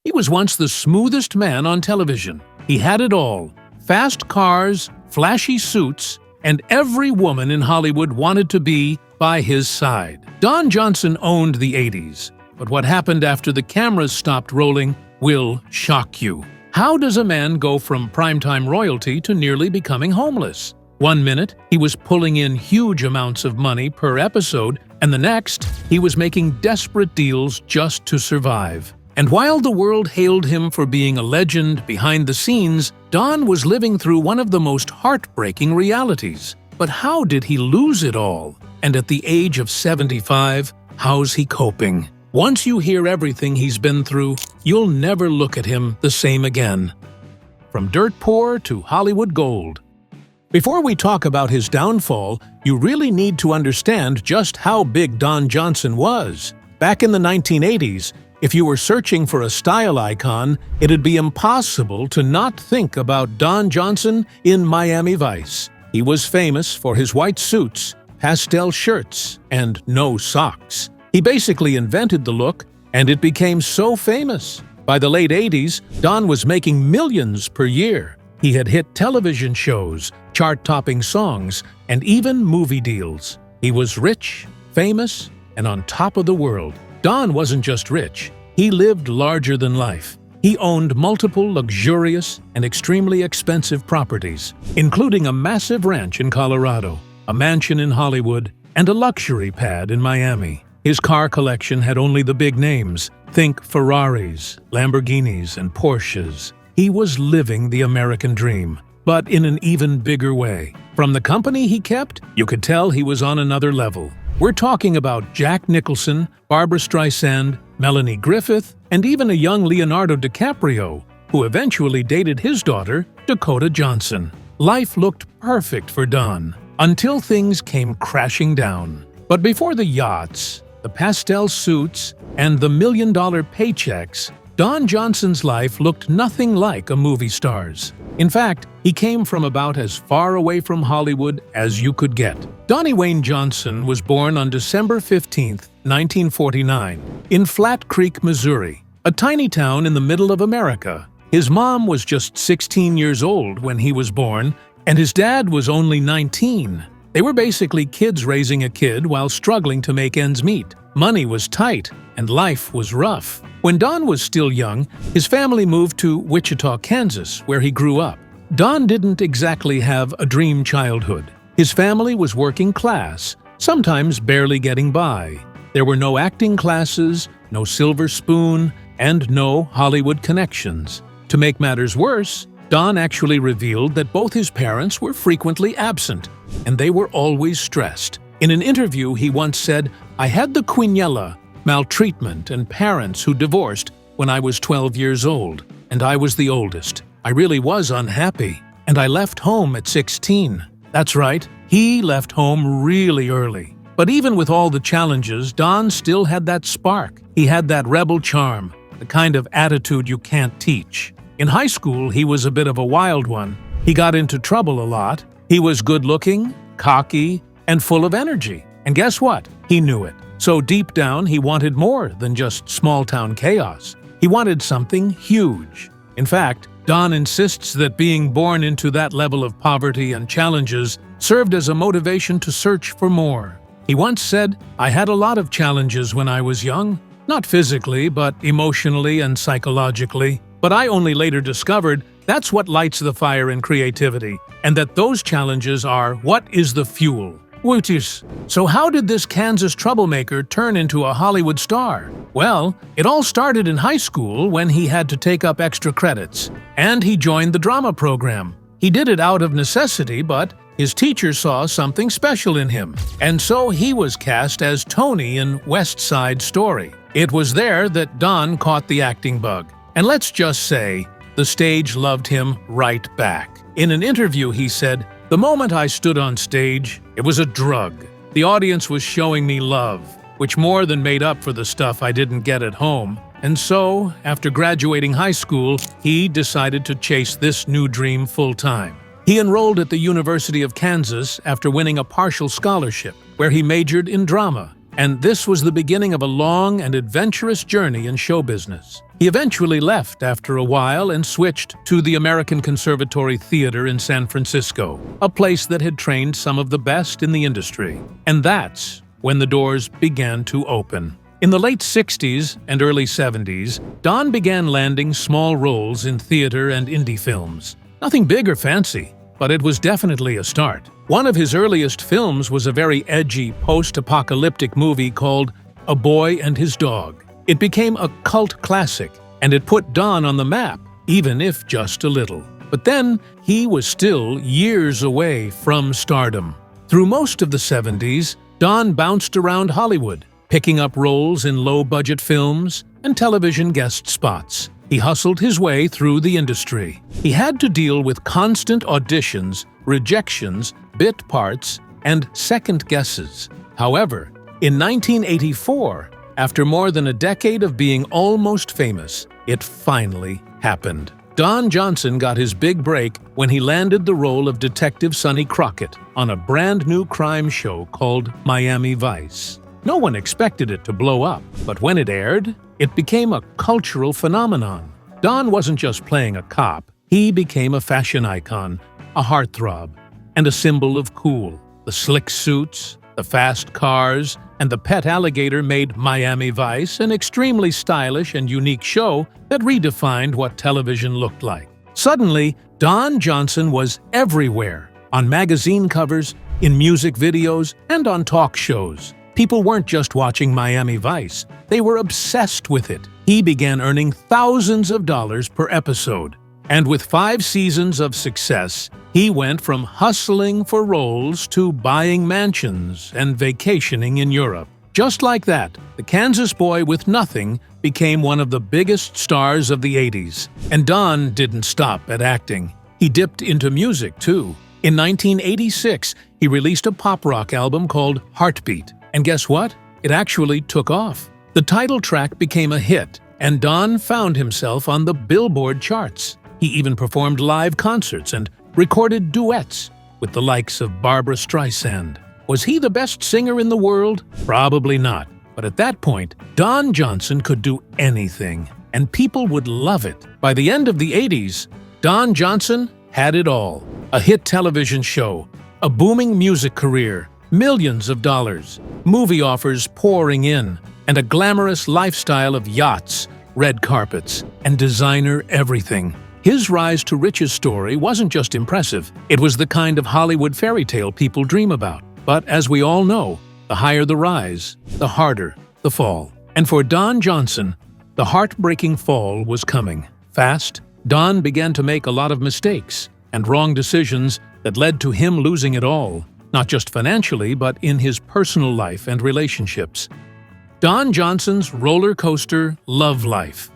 He was once the smoothest man on television. He had it all: fast cars, flashy suits, and every woman in Hollywood wanted to be by his side. Don Johnson owned the 80s, but what happened after the cameras stopped rolling will shock you. How does a man go from primetime royalty to nearly becoming homeless? One minute, he was pulling in huge amounts of money per episode, and the next, he was making desperate deals just to survive. And while the world hailed him for being a legend behind the scenes, Don was living through one of the most heartbreaking realities. But how did he lose it all? And at the age of 75, how's he coping? Once you hear everything he's been through, you'll never look at him the same again. From dirt poor to Hollywood gold. Before we talk about his downfall, you really need to understand just how big Don Johnson was. Back in the 1980s, if you were searching for a style icon, it'd be impossible to not think about Don Johnson in Miami Vice. He was famous for his white suits, pastel shirts, and no socks. He basically invented the look, and it became so famous. By the late 80s, Don was making millions per year. He had hit television shows, chart-topping songs, and even movie deals. He was rich, famous, and on top of the world. Don wasn't just rich, he lived larger than life. He owned multiple luxurious and extremely expensive properties, including a massive ranch in Colorado, a mansion in Hollywood, and a luxury pad in Miami. His car collection had only the big names. Think Ferraris, Lamborghinis, and Porsches. He was living the American dream, but in an even bigger way. From the company he kept, you could tell he was on another level. We're talking about Jack Nicholson, Barbra Streisand, Melanie Griffith, and even a young Leonardo DiCaprio, who eventually dated his daughter, Dakota Johnson. Life looked perfect for Don, until things came crashing down. But before the yachts, the pastel suits, and the million-dollar paychecks, Don Johnson's life looked nothing like a movie star's. In fact, he came from about as far away from Hollywood as you could get. Donnie Wayne Johnson was born on December 15, 1949, in Flat Creek, Missouri, a tiny town in the middle of America. His mom was just 16 years old when he was born, and his dad was only 19. They were basically kids raising a kid while struggling to make ends meet. Money was tight, and life was rough. When Don was still young, his family moved to Wichita, Kansas, where he grew up. Don didn't exactly have a dream childhood. His family was working class, sometimes barely getting by. There were no acting classes, no silver spoon, and no Hollywood connections. To make matters worse, Don actually revealed that both his parents were frequently absent, and they were always stressed. In an interview, he once said, "I had the quinella, maltreatment, and parents who divorced when I was 12 years old, and I was the oldest. I really was unhappy, and I left home at 16. That's right, he left home really early. But even with all the challenges, Don still had that spark. He had that rebel charm, the kind of attitude you can't teach. In high school, he was a bit of a wild one. He got into trouble a lot. He was good-looking, cocky, and full of energy. And guess what? He knew it. So deep down, he wanted more than just small-town chaos. He wanted something huge. In fact, Don insists that being born into that level of poverty and challenges served as a motivation to search for more. He once said, "I had a lot of challenges when I was young. Not physically, but emotionally and psychologically. But I only later discovered that's what lights the fire in creativity, and that those challenges are what is the fuel." Wootis. So how did this Kansas troublemaker turn into a Hollywood star? Well, it all started in high school when he had to take up extra credits, and he joined the drama program. He did it out of necessity, but his teacher saw something special in him, and so he was cast as Tony in West Side Story. It was there that Don caught the acting bug. And let's just say, the stage loved him right back. In an interview, he said, "The moment I stood on stage, it was a drug. The audience was showing me love, which more than made up for the stuff I didn't get at home. And so, after graduating high school, he decided to chase this new dream full-time. He enrolled at the University of Kansas after winning a partial scholarship, where he majored in drama. And this was the beginning of a long and adventurous journey in show business. He eventually left after a while and switched to the American Conservatory Theater in San Francisco, a place that had trained some of the best in the industry. And that's when the doors began to open. In the late 60s and early 70s, Don began landing small roles in theater and indie films. Nothing big or fancy, but it was definitely a start. One of his earliest films was a very edgy post-apocalyptic movie called A Boy and His Dog. It became a cult classic, and it put Don on the map, even if just a little. But then, he was still years away from stardom. Through most of the 70s, Don bounced around Hollywood, picking up roles in low-budget films and television guest spots. He hustled his way through the industry. He had to deal with constant auditions, rejections, bit parts, and second guesses. However, in 1984, after more than a decade of being almost famous, it finally happened. Don Johnson got his big break when he landed the role of Detective Sonny Crockett on a brand new crime show called Miami Vice. No one expected it to blow up, but when it aired, it became a cultural phenomenon. Don wasn't just playing a cop, he became a fashion icon, a heartthrob, and a symbol of cool. The slick suits, the fast cars, and the pet alligator made Miami Vice an extremely stylish and unique show that redefined what television looked like. Suddenly, Don Johnson was everywhere, on magazine covers, in music videos, and on talk shows. People weren't just watching Miami Vice, they were obsessed with it. He began earning thousands of dollars per episode. And with 5 seasons of success, he went from hustling for roles to buying mansions and vacationing in Europe. Just like that, the Kansas boy with nothing became one of the biggest stars of the 80s. And Don didn't stop at acting. He dipped into music, too. In 1986, he released a pop rock album called Heartbeat. And guess what? It actually took off. The title track became a hit, and Don found himself on the Billboard charts. He even performed live concerts and recorded duets with the likes of Barbra Streisand. Was he the best singer in the world? Probably not. But at that point, Don Johnson could do anything, and people would love it. By the end of the 80s, Don Johnson had it all. A hit television show, a booming music career, millions of dollars, movie offers pouring in, and a glamorous lifestyle of yachts, red carpets, and designer everything. His rise to riches story wasn't just impressive, it was the kind of Hollywood fairy tale people dream about. But as we all know, the higher the rise, the harder the fall. And for Don Johnson, the heartbreaking fall was coming. Fast, Don began to make a lot of mistakes and wrong decisions that led to him losing it all, not just financially, but in his personal life and relationships. Don Johnson's roller coaster love life.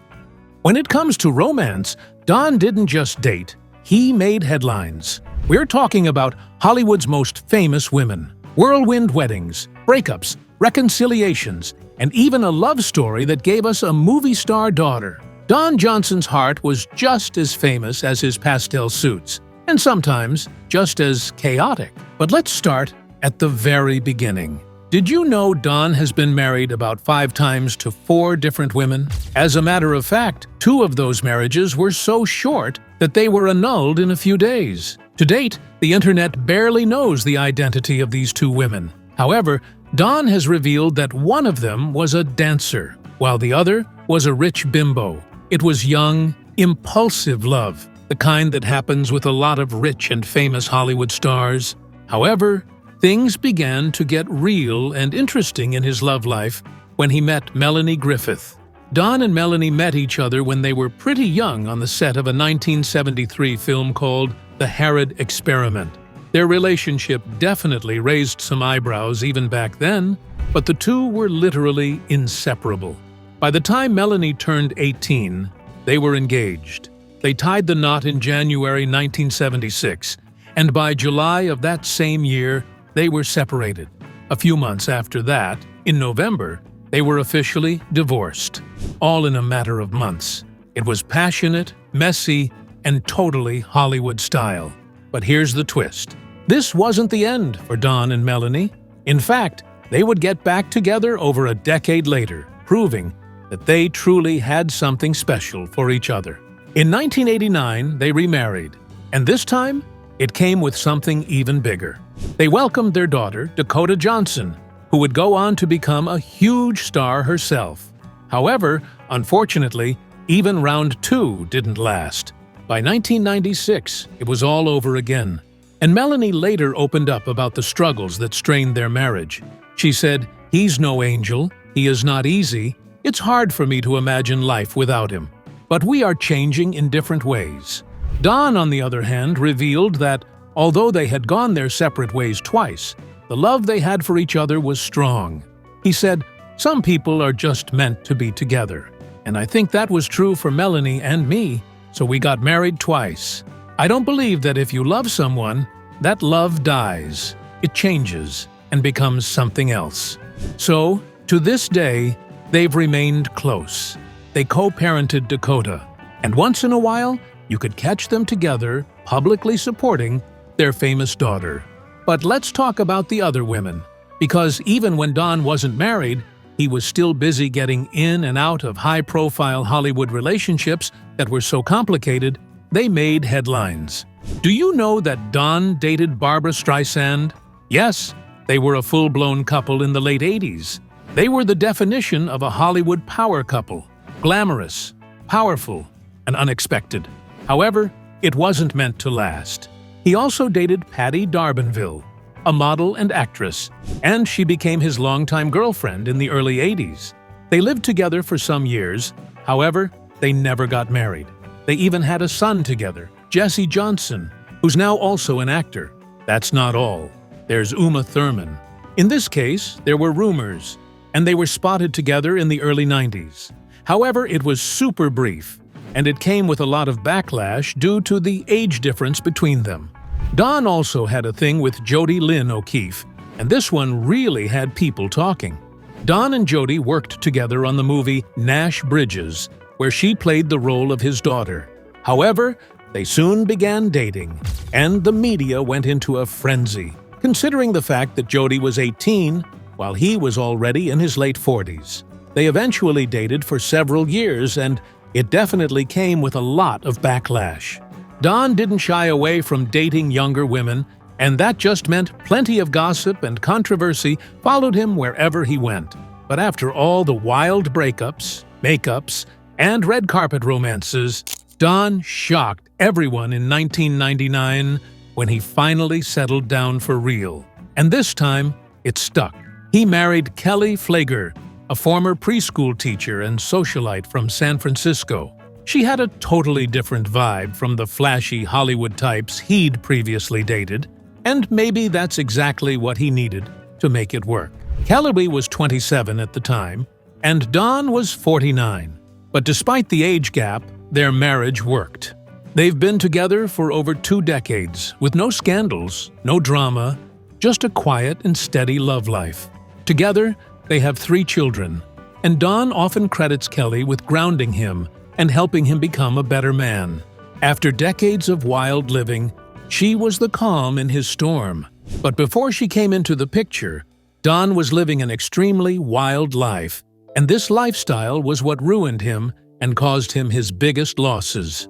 When it comes to romance, Don didn't just date, he made headlines. We're talking about Hollywood's most famous women. Whirlwind weddings, breakups, reconciliations, and even a love story that gave us a movie star daughter. Don Johnson's heart was just as famous as his pastel suits, and sometimes just as chaotic. But let's start at the very beginning. Did you know Don has been married about 5 times to 4 different women? As a matter of fact, 2 of those marriages were so short that they were annulled in a few days. To date, the internet barely knows the identity of these 2 women. However, Don has revealed that one of them was a dancer, while the other was a rich bimbo. It was young, impulsive love, the kind that happens with a lot of rich and famous Hollywood stars. However, things began to get real and interesting in his love life when he met Melanie Griffith. Don and Melanie met each other when they were pretty young on the set of a 1973 film called The Herod Experiment. Their relationship definitely raised some eyebrows even back then, but the 2 were literally inseparable. By the time Melanie turned 18, they were engaged. They tied the knot in January 1976, and by July of that same year, they were separated. A few months after that, in November, they were officially divorced, all in a matter of months. It was passionate, messy, and totally Hollywood style. But here's the twist. This wasn't the end for Don and Melanie. In fact, they would get back together over a decade later, proving that they truly had something special for each other. In 1989, they remarried, and this time, it came with something even bigger. They welcomed their daughter, Dakota Johnson, who would go on to become a huge star herself. However, unfortunately, even round two didn't last. By 1996, it was all over again, and Melanie later opened up about the struggles that strained their marriage. She said, "He's no angel, he is not easy, it's hard for me to imagine life without him. But we are changing in different ways." Don, on the other hand, revealed that, although they had gone their separate ways twice, the love they had for each other was strong. He said, "Some people are just meant to be together." And I think that was true for Melanie and me, so we got married twice. I don't believe that if you love someone, that love dies. It changes and becomes something else. So, to this day, they've remained close. They co-parented Dakota, and once in a while, you could catch them together, publicly supporting their famous daughter. But let's talk about the other women, because even when Don wasn't married, he was still busy getting in and out of high-profile Hollywood relationships that were so complicated, they made headlines. Do you know that Don dated Barbra Streisand? Yes, they were a full-blown couple in the late 80s. They were the definition of a Hollywood power couple, glamorous, powerful, and unexpected. However, it wasn't meant to last. He also dated Patty D'Arbanville, a model and actress, and she became his longtime girlfriend in the early 80s. They lived together for some years, however, they never got married. They even had a son together, Jesse Johnson, who's now also an actor. That's not all. There's Uma Thurman. In this case, there were rumors, and they were spotted together in the early 90s. However, it was super brief, and it came with a lot of backlash due to the age difference between them. Don also had a thing with Jody Lynn O'Keefe, and this one really had people talking. Don and Jody worked together on the movie Nash Bridges, where she played the role of his daughter. However, they soon began dating, and the media went into a frenzy, considering the fact that Jody was 18 while he was already in his late 40s. They eventually dated for several years, and it definitely came with a lot of backlash. Don didn't shy away from dating younger women, and that just meant plenty of gossip and controversy followed him wherever he went. But after all the wild breakups, makeups, and red carpet romances, Don shocked everyone in 1999 when he finally settled down for real. And this time, it stuck. He married Kelly Flager, a former preschool teacher and socialite from San Francisco. She had a totally different vibe from the flashy Hollywood types he'd previously dated, and maybe that's exactly what he needed to make it work. Kelly was 27 at the time, and Don was 49. But despite the age gap, their marriage worked. They've been together for over 2 decades, with no scandals, no drama, just a quiet and steady love life. Together, they have 3 children, and Don often credits Kelly with grounding him and helping him become a better man. After decades of wild living, she was the calm in his storm. But before she came into the picture, Don was living an extremely wild life, and this lifestyle was what ruined him and caused him his biggest losses.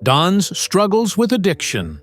Don's struggles with addiction.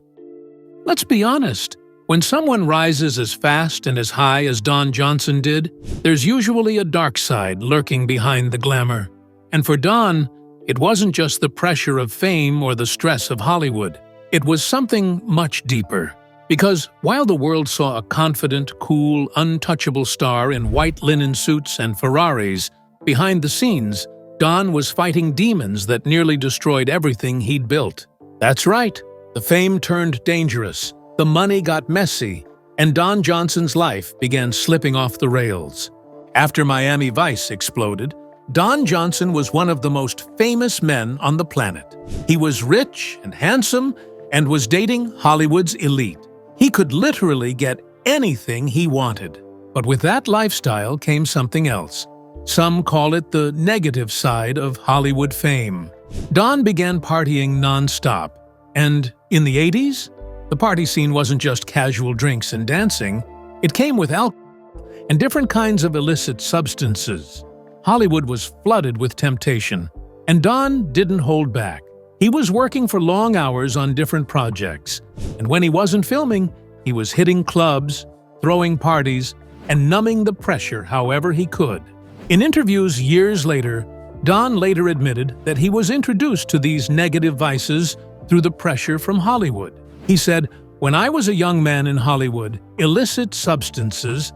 Let's be honest, when someone rises as fast and as high as Don Johnson did, there's usually a dark side lurking behind the glamour. And for Don, it wasn't just the pressure of fame or the stress of Hollywood. It was something much deeper. Because while the world saw a confident, cool, untouchable star in white linen suits and Ferraris, behind the scenes, Don was fighting demons that nearly destroyed everything he'd built. That's right, the fame turned dangerous, the money got messy, and Don Johnson's life began slipping off the rails. After Miami Vice exploded, Don Johnson was one of the most famous men on the planet. He was rich and handsome and was dating Hollywood's elite. He could literally get anything he wanted. But with that lifestyle came something else. Some call it the negative side of Hollywood fame. Don began partying non-stop, and in the 80s, the party scene wasn't just casual drinks and dancing. It came with alcohol and different kinds of illicit substances. Hollywood was flooded with temptation, and Don didn't hold back. He was working for long hours on different projects, and when he wasn't filming, he was hitting clubs, throwing parties, and numbing the pressure however he could. In interviews years later, Don later admitted that he was introduced to these negative vices through the pressure from Hollywood. He said, "When I was a young man in Hollywood, illicit substances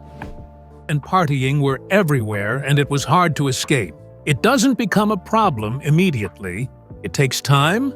and partying were everywhere and it was hard to escape. It doesn't become a problem immediately. It takes time,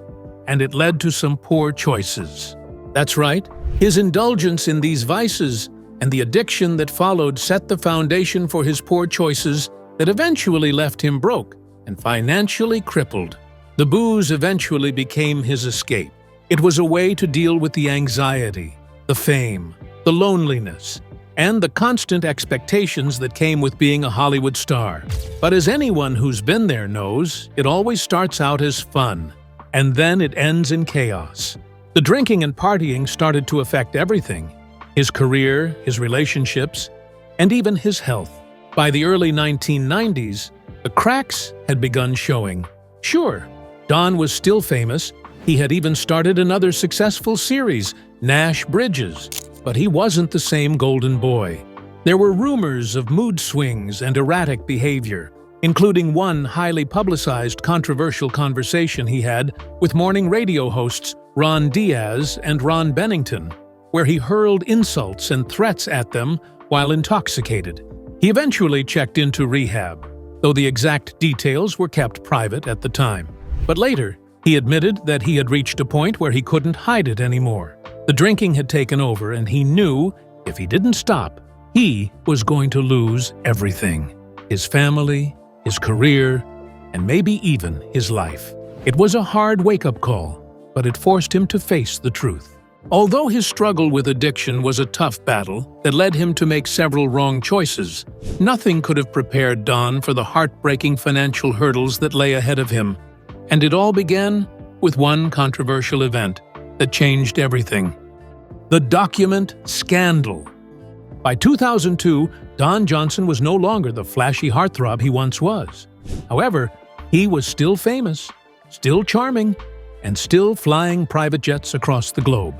and it led to some poor choices." That's right, his indulgence in these vices and the addiction that followed set the foundation for his poor choices that eventually left him broke and financially crippled. The booze eventually became his escape. It was a way to deal with the anxiety, the fame, the loneliness, and the constant expectations that came with being a Hollywood star. But as anyone who's been there knows, it always starts out as fun, and then it ends in chaos. The drinking and partying started to affect everything: his career, his relationships, and even his health. By the early 1990s, the cracks had begun showing. Sure, Don was still famous. He had even started another successful series, Nash Bridges. But he wasn't the same golden boy. There were rumors of mood swings and erratic behavior, including one highly publicized controversial conversation he had with morning radio hosts Ron Diaz and Ron Bennington, where he hurled insults and threats at them while intoxicated. He eventually checked into rehab, though the exact details were kept private at the time. But later, he admitted that he had reached a point where he couldn't hide it anymore. The drinking had taken over, and he knew if he didn't stop, he was going to lose everything: his family, his career, and maybe even his life. It was a hard wake-up call, but it forced him to face the truth. Although his struggle with addiction was a tough battle that led him to make several wrong choices, nothing could have prepared Don for the heartbreaking financial hurdles that lay ahead of him. And it all began with one controversial event that changed everything: the document scandal. By 2002, Don Johnson was no longer the flashy heartthrob he once was. However, he was still famous, still charming, and still flying private jets across the globe.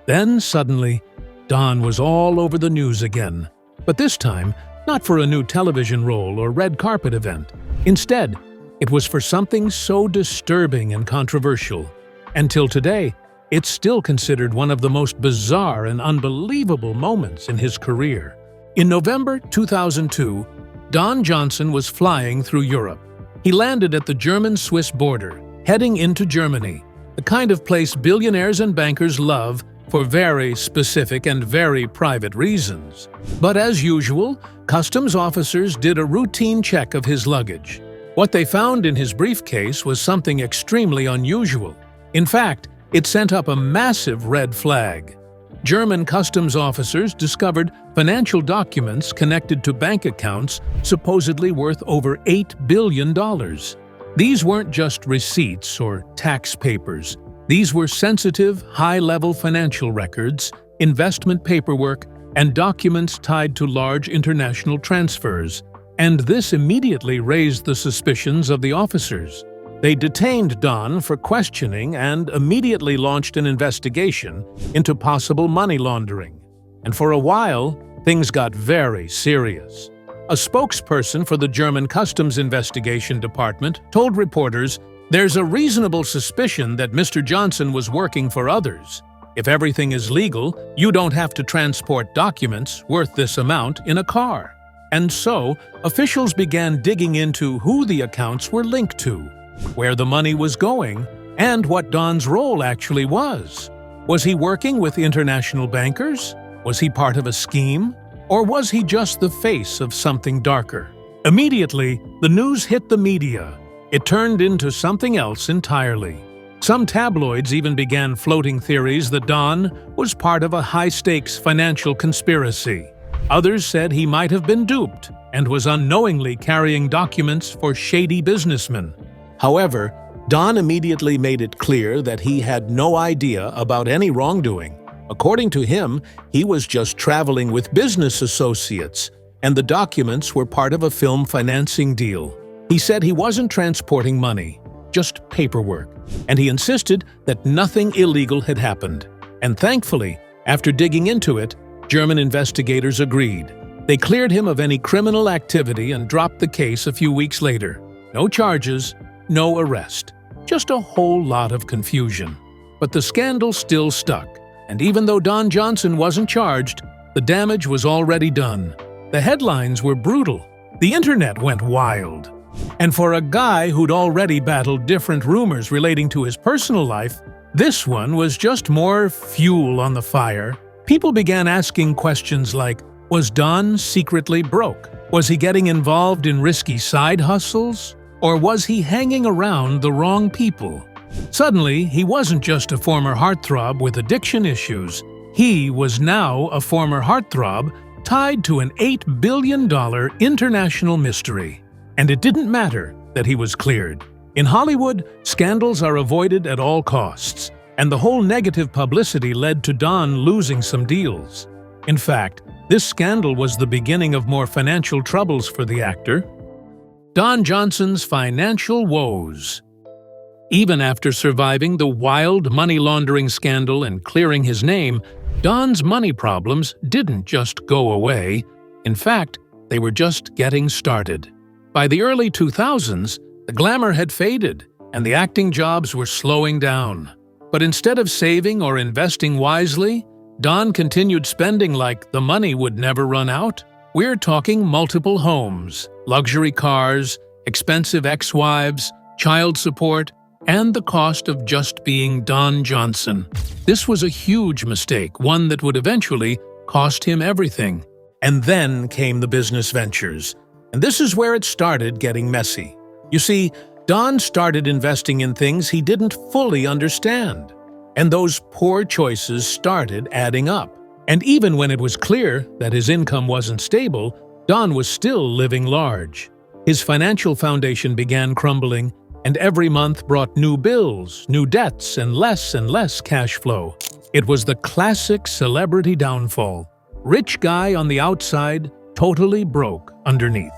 Then, suddenly, Don was all over the news again. But this time, not for a new television role or red carpet event. Instead, it was for something so disturbing and controversial. Until today, it's still considered one of the most bizarre and unbelievable moments in his career. In November 2002, Don Johnson was flying through Europe. He landed at the German-Swiss border, heading into Germany, the kind of place billionaires and bankers love for very specific and very private reasons. But as usual, customs officers did a routine check of his luggage. What they found in his briefcase was something extremely unusual. In fact, it sent up a massive red flag. German customs officers discovered financial documents connected to bank accounts supposedly worth over $8 billion. These weren't just receipts or tax papers. These were sensitive, high-level financial records, investment paperwork, and documents tied to large international transfers. And this immediately raised the suspicions of the officers. They detained Don for questioning and immediately launched an investigation into possible money laundering. And for a while, things got very serious. A spokesperson for the German Customs Investigation Department told reporters, "There's a reasonable suspicion that Mr. Johnson was working for others. If everything is legal, you don't have to transport documents worth this amount in a car." And so, officials began digging into who the accounts were linked to, where the money was going, and what Don's role actually was. Was he working with international bankers? Was he part of a scheme? Or was he just the face of something darker? Immediately, the news hit the media. It turned into something else entirely. Some tabloids even began floating theories that Don was part of a high-stakes financial conspiracy. Others said he might have been duped and was unknowingly carrying documents for shady businessmen. However, Don immediately made it clear that he had no idea about any wrongdoing. According to him, he was just traveling with business associates, and the documents were part of a film financing deal. He said he wasn't transporting money, just paperwork, and he insisted that nothing illegal had happened. And thankfully, after digging into it, German investigators agreed. They cleared him of any criminal activity and dropped the case a few weeks later. No charges, no arrest, just a whole lot of confusion. But the scandal still stuck, and even though Don Johnson wasn't charged, the damage was already done. The headlines were brutal. The internet went wild. And for a guy who'd already battled different rumors relating to his personal life, this one was just more fuel on the fire. People began asking questions like, was Don secretly broke? Was he getting involved in risky side hustles? Or was he hanging around the wrong people? Suddenly, he wasn't just a former heartthrob with addiction issues. He was now a former heartthrob tied to an $8 billion international mystery. And it didn't matter that he was cleared. In Hollywood, scandals are avoided at all costs, and the whole negative publicity led to Don losing some deals. In fact, this scandal was the beginning of more financial troubles for the actor. Don Johnson's financial woes. Even after surviving the wild money laundering scandal and clearing his name, Don's money problems didn't just go away. In fact, they were just getting started. By the early 2000s, the glamour had faded, and the acting jobs were slowing down. But instead of saving or investing wisely, Don continued spending like the money would never run out. We're talking multiple homes, luxury cars, expensive ex-wives, child support, and the cost of just being Don Johnson. This was a huge mistake, one that would eventually cost him everything. And then came the business ventures. And this is where it started getting messy. You see, Don started investing in things he didn't fully understand. And those poor choices started adding up. And even when it was clear that his income wasn't stable, Don was still living large. His financial foundation began crumbling, and every month brought new bills, new debts, and less cash flow. It was the classic celebrity downfall. Rich guy on the outside, totally broke underneath.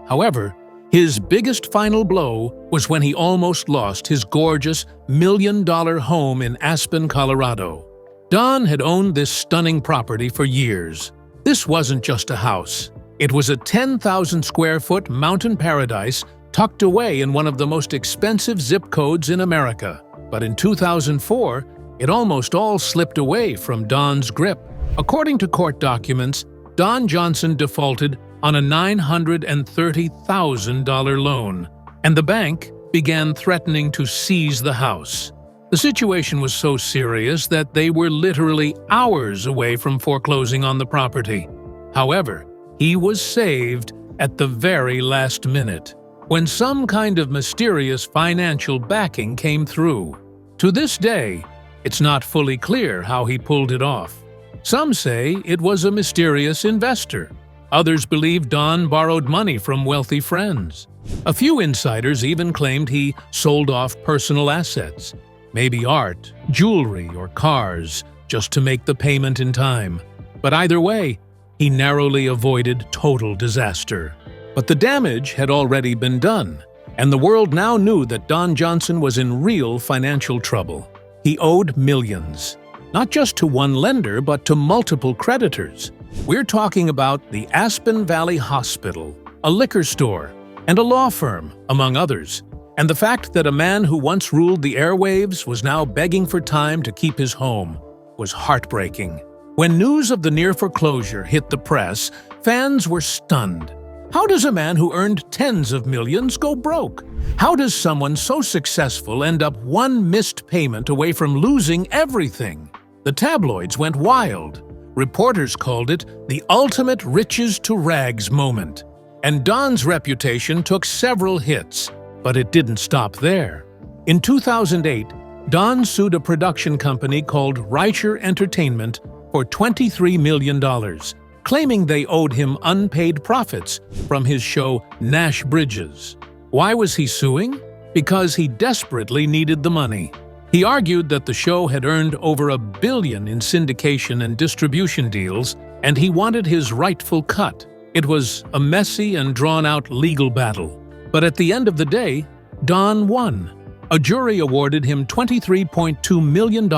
However, his biggest final blow was when he almost lost his gorgeous $1 million home in Aspen, Colorado. Don had owned this stunning property for years. This wasn't just a house. It was a 10,000-square-foot mountain paradise tucked away in one of the most expensive zip codes in America. But in 2004, it almost all slipped away from Don's grip. According to court documents, Don Johnson defaulted on a $930,000 loan, and the bank began threatening to seize the house. The situation was so serious that they were literally hours away from foreclosing on the property. However, he was saved at the very last minute, when some kind of mysterious financial backing came through. To this day, it's not fully clear how he pulled it off. Some say it was a mysterious investor. Others believe Don borrowed money from wealthy friends. A few insiders even claimed he sold off personal assets, maybe art, jewelry, or cars, just to make the payment in time. But either way, he narrowly avoided total disaster. But the damage had already been done, and the world now knew that Don Johnson was in real financial trouble. He owed millions, not just to one lender, but to multiple creditors. We're talking about the Aspen Valley Hospital, a liquor store, and a law firm, among others. And the fact that a man who once ruled the airwaves was now begging for time to keep his home was heartbreaking. When news of the near foreclosure hit the press, fans were stunned. How does a man who earned tens of millions go broke? How does someone so successful end up one missed payment away from losing everything? The tabloids went wild. Reporters called it the ultimate riches to rags moment. And Don's reputation took several hits, but it didn't stop there. In 2008, Don sued a production company called Reicher Entertainment for $23 million, claiming they owed him unpaid profits from his show Nash Bridges. Why was he suing? Because he desperately needed the money. He argued that the show had earned over $1 billion in syndication and distribution deals, and he wanted his rightful cut. It was a messy and drawn-out legal battle. But at the end of the day, Don won. A jury awarded him $23.2 million,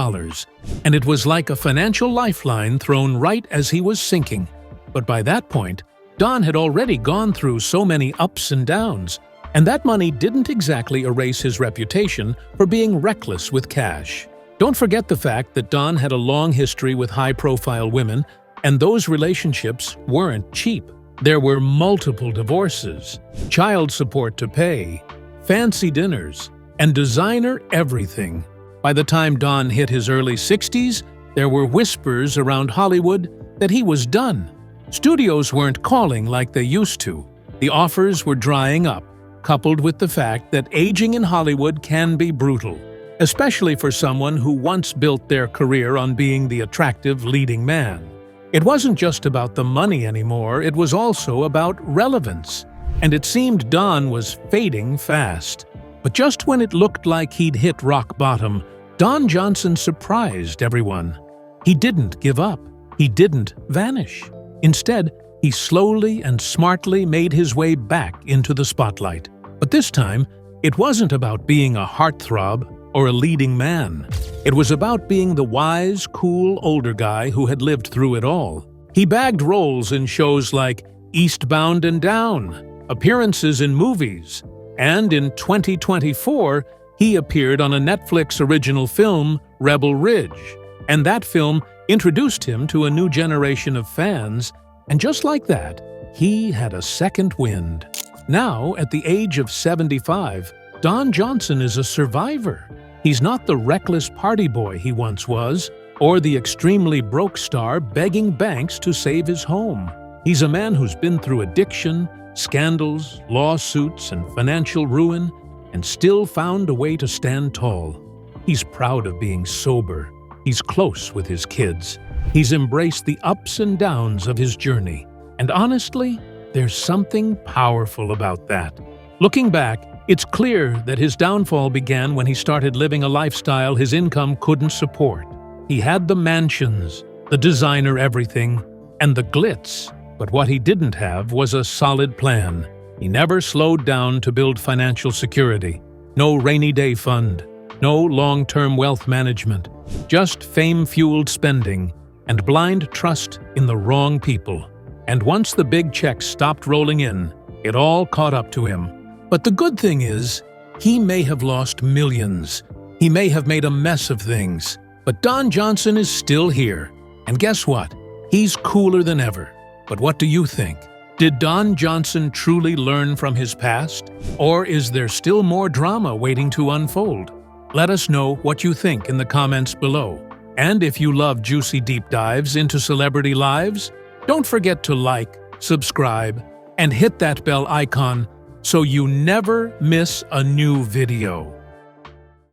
and it was like a financial lifeline thrown right as he was sinking. But by that point, Don had already gone through so many ups and downs, and that money didn't exactly erase his reputation for being reckless with cash. Don't forget the fact that Don had a long history with high-profile women, and those relationships weren't cheap. There were multiple divorces, child support to pay, fancy dinners, and designer everything. By the time Don hit his early 60s, there were whispers around Hollywood that he was done. Studios weren't calling like they used to. The offers were drying up, coupled with the fact that aging in Hollywood can be brutal, especially for someone who once built their career on being the attractive leading man. It wasn't just about the money anymore, it was also about relevance, and it seemed Don was fading fast. But just when it looked like he'd hit rock bottom, Don Johnson surprised everyone. He didn't give up. He didn't vanish. Instead, he slowly and smartly made his way back into the spotlight. But this time, it wasn't about being a heartthrob or a leading man. It was about being the wise, cool older guy who had lived through it all. He bagged roles in shows like Eastbound and Down, appearances in movies, and in 2024, he appeared on a Netflix original film, Rebel Ridge. And that film introduced him to a new generation of fans, and just like that, he had a second wind. Now, at the age of 75, Don Johnson is a survivor. He's not the reckless party boy he once was, or the extremely broke star begging banks to save his home. He's a man who's been through addiction, scandals, lawsuits, and financial ruin, and still found a way to stand tall. He's proud of being sober. He's close with his kids. He's embraced the ups and downs of his journey. And honestly, there's something powerful about that. Looking back, it's clear that his downfall began when he started living a lifestyle his income couldn't support. He had the mansions, the designer everything, and the glitz. But what he didn't have was a solid plan. He never slowed down to build financial security. No rainy day fund, no long-term wealth management, just fame-fueled spending and blind trust in the wrong people. And once the big checks stopped rolling in, it all caught up to him. But the good thing is, he may have lost millions. He may have made a mess of things. But Don Johnson is still here. And guess what? He's cooler than ever. But what do you think? Did Don Johnson truly learn from his past? Or is there still more drama waiting to unfold? Let us know what you think in the comments below. And if you love juicy deep dives into celebrity lives, don't forget to like, subscribe, and hit that bell icon so you never miss a new video.